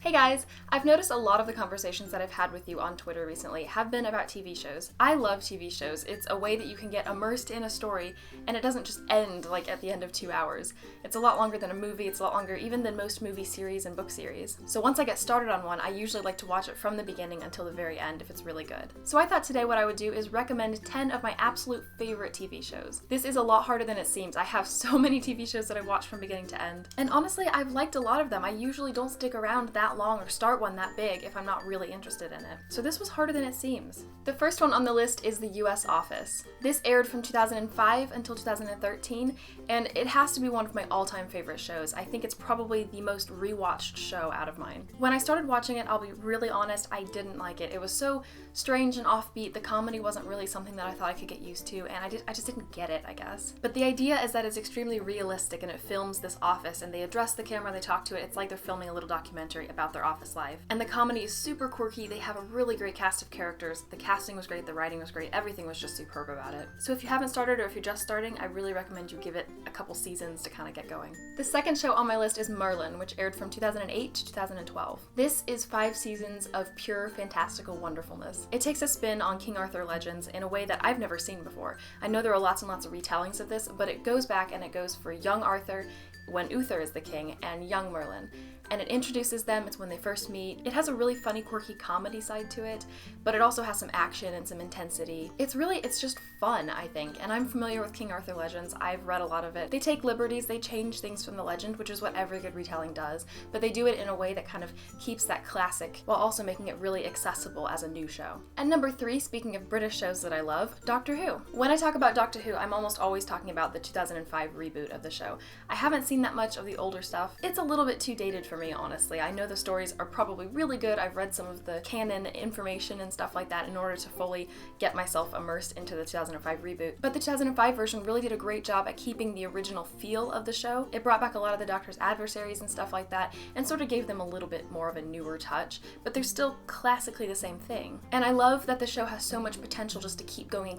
Hey guys! I've noticed a lot of the conversations that I've had with you on Twitter recently have been about TV shows. I love TV shows. It's a way that you can get immersed in a story, and it doesn't just end like at the end of 2 hours. It's a lot longer than a movie, it's a lot longer even than most movie series and book series. So once I get started on one, I usually like to watch it from the beginning until the very end if it's really good. So I thought today what I would do is recommend 10 of my absolute favorite TV shows. This is a lot harder than it seems. I have so many TV shows that I watch from beginning to end. And honestly, I've liked a lot of them. I usually don't stick around that long or start one that big if I'm not really interested in it. So this was harder than it seems. The first one on the list is The U.S. Office. This aired from 2005 until 2013, and it has to be one of my all-time favorite shows. I think it's probably the most rewatched show out of mine. When I started watching it, I'll be really honest, I didn't like it. It was so strange and offbeat. The comedy wasn't really something that I thought I could get used to, and I just didn't get it, I guess. But the idea is that it's extremely realistic, and it films this office, and they address the camera, they talk to it. It's like they're filming a little documentary about their office life. And the comedy is super quirky. They have a really great cast of characters. The casting was great, the writing was great, everything was just superb about it. So if you haven't started or if you're just starting, I really recommend you give it a couple seasons to kind of get going. The second show on my list is Merlin, which aired from 2008 to 2012. This is 5 seasons of pure fantastical wonderfulness. It takes a spin on King Arthur legends in a way that I've never seen before. I know there are lots and lots of retellings of this, but it goes back and it goes for young Arthur when Uther is the king and young Merlin. And it introduces them, it's when they first meet. It has a really funny, quirky comedy side to it, but it also has some action and some intensity. It's just fun, I think, and I'm familiar with King Arthur legends. I've read a lot of it. They take liberties, they change things from the legend, which is what every good retelling does, but they do it in a way that kind of keeps that classic while also making it really accessible as a new show. And number 3, speaking of British shows that I love, Doctor Who. When I talk about Doctor Who, I'm almost always talking about the 2005 reboot of the show. I haven't seen that much of the older stuff. It's a little bit too dated for me, honestly. I know the stories are probably really good. I've read some of the canon information and stuff like that in order to fully get myself immersed into the 2005 reboot. But the 2005 version really did a great job at keeping the original feel of the show. It brought back a lot of the Doctor's adversaries and stuff like that, and sort of gave them a little bit more of a newer touch, but they're still classically the same thing. And I love that the show has so much potential just to keep going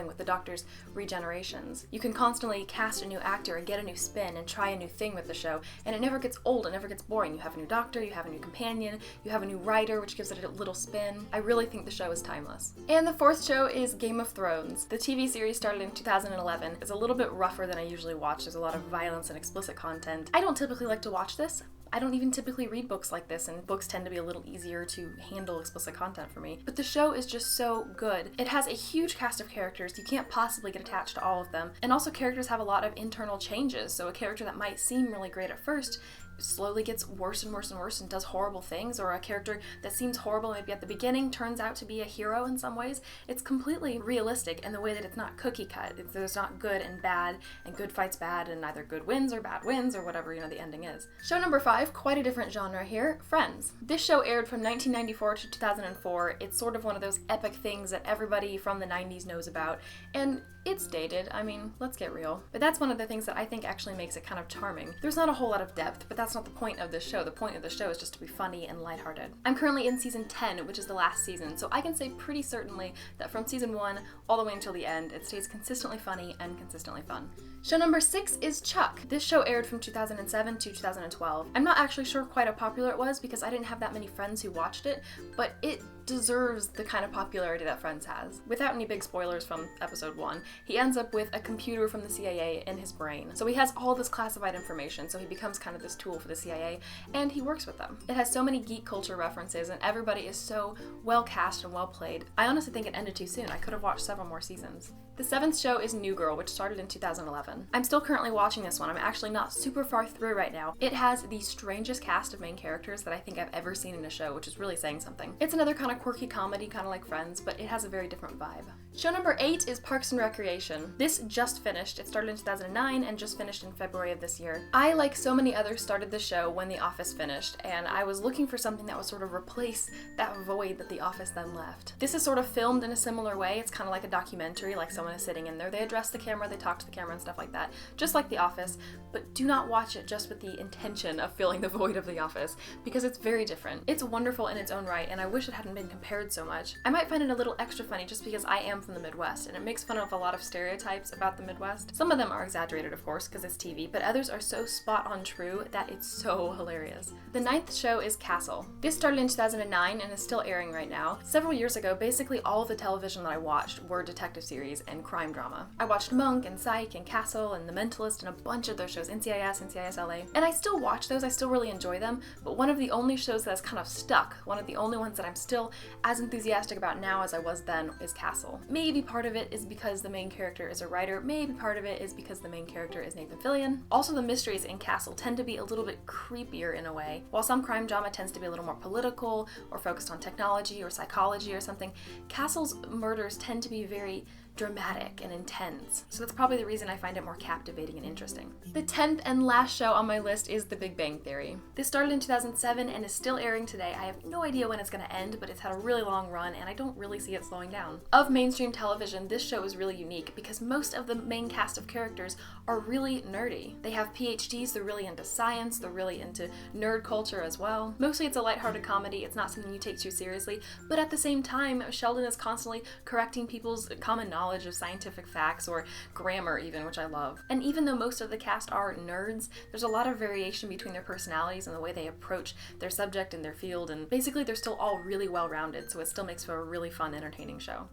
with the Doctor's regenerations. You can constantly cast a new actor and get a new spin and try a new thing with the show, and it never gets old, it never gets boring. You have a new doctor, you have a new companion, you have a new writer, which gives it a little spin. I really think the show is timeless. And the fourth show is Game of Thrones. The TV series started in 2011. It's a little bit rougher than I usually watch. There's a lot of violence and explicit content. I don't typically like to watch this. I don't even typically read books like this, and books tend to be a little easier to handle explicit content for me. But the show is just so good. It has a huge cast of characters. You can't possibly get attached to all of them. And also characters have a lot of internal changes, so a character that might seem really great at first slowly gets worse and worse and worse and does horrible things, or a character that seems horrible maybe at the beginning turns out to be a hero in some ways. It's completely realistic in the way that it's not cookie cut. There's not good and bad, and good fights bad, and either good wins or bad wins, or whatever, the ending is. Show number 5, quite a different genre here, Friends. This show aired from 1994 to 2004. It's sort of one of those epic things that everybody from the 90s knows about, and it's dated, I mean, let's get real. But that's one of the things that I think actually makes it kind of charming. There's not a whole lot of depth, but that's not the point of this show. The point of the show is just to be funny and lighthearted. I'm currently in season 10, which is the last season, so I can say pretty certainly that from season 1 all the way until the end, it stays consistently funny and consistently fun. Show number 6 is Chuck. This show aired from 2007 to 2012. I'm not actually sure quite how popular it was because I didn't have that many friends who watched it, but it deserves the kind of popularity that Friends has. Without any big spoilers from episode 1, he ends up with a computer from the CIA in his brain. So he has all this classified information, so he becomes kind of this tool for the CIA, and he works with them. It has so many geek culture references, and everybody is so well cast and well played. I honestly think it ended too soon. I could have watched several more seasons. The 7th show is New Girl, which started in 2011. I'm still currently watching this one. I'm actually not super far through right now. It has the strangest cast of main characters that I think I've ever seen in a show, which is really saying something. It's another kind of quirky comedy, kind of like Friends, but it has a very different vibe. Show number 8 is Parks and Recreation. This just finished. It started in 2009 and just finished in February of this year. I, like so many others, started the show when The Office finished, and I was looking for something that would sort of replace that void that The Office then left. This is sort of filmed in a similar way. It's kind of like a documentary, like someone is sitting in there. They address the camera, they talk to the camera and stuff like that, just like The Office, but do not watch it just with the intention of filling the void of The Office, because it's very different. It's wonderful in its own right, and I wish it hadn't been compared so much. I might find it a little extra funny just because I am from the Midwest, and it makes fun of a lot lot of stereotypes about the Midwest. Some of them are exaggerated, of course, because it's TV, but others are so spot on true that it's so hilarious. The 9th show is Castle. This started in 2009 and is still airing right now. Several years ago, basically all of the television that I watched were detective series and crime drama. I watched Monk and Psych and Castle and The Mentalist and a bunch of those shows, NCIS, NCIS LA. And I still watch those, I still really enjoy them, but one of the only shows that's kind of stuck, one of the only ones that I'm still as enthusiastic about now as I was then, is Castle. Maybe part of it is because the main character is a writer, maybe part of it is because the main character is Nathan Fillion. Also, the mysteries in Castle tend to be a little bit creepier in a way. While some crime drama tends to be a little more political or focused on technology or psychology or something, Castle's murders tend to be very dramatic and intense. So that's probably the reason I find it more captivating and interesting. The 10th and last show on my list is The Big Bang Theory. This started in 2007 and is still airing today. I have no idea when it's going to end, but it's had a really long run and I don't really see it slowing down. Of mainstream television, this show is really unique because most of the main cast of characters are really nerdy. They have PhDs, they're really into science, they're really into nerd culture as well. Mostly it's a lighthearted comedy, it's not something you take too seriously, but at the same time, Sheldon is constantly correcting people's common knowledge of scientific facts or grammar even, which I love. And even though most of the cast are nerds, there's a lot of variation between their personalities and the way they approach their subject and their field, and basically they're still all really well-rounded, so it still makes for a really fun, entertaining show.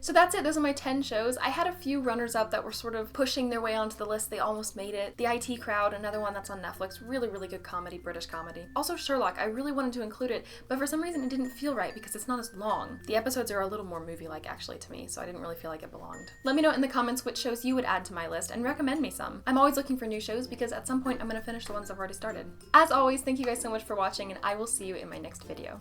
So that's it, those are my 10 shows. I had a few runners-up that were sort of pushing their way onto the list, they almost made it. The IT Crowd, another one that's on Netflix, really, really good comedy, British comedy. Also Sherlock, I really wanted to include it, but for some reason it didn't feel right because it's not as long. The episodes are a little more movie-like actually to me, so I didn't really feel like it belonged. Let me know in the comments which shows you would add to my list and recommend me some. I'm always looking for new shows because at some point I'm going to finish the ones I've already started. As always, thank you guys so much for watching and I will see you in my next video.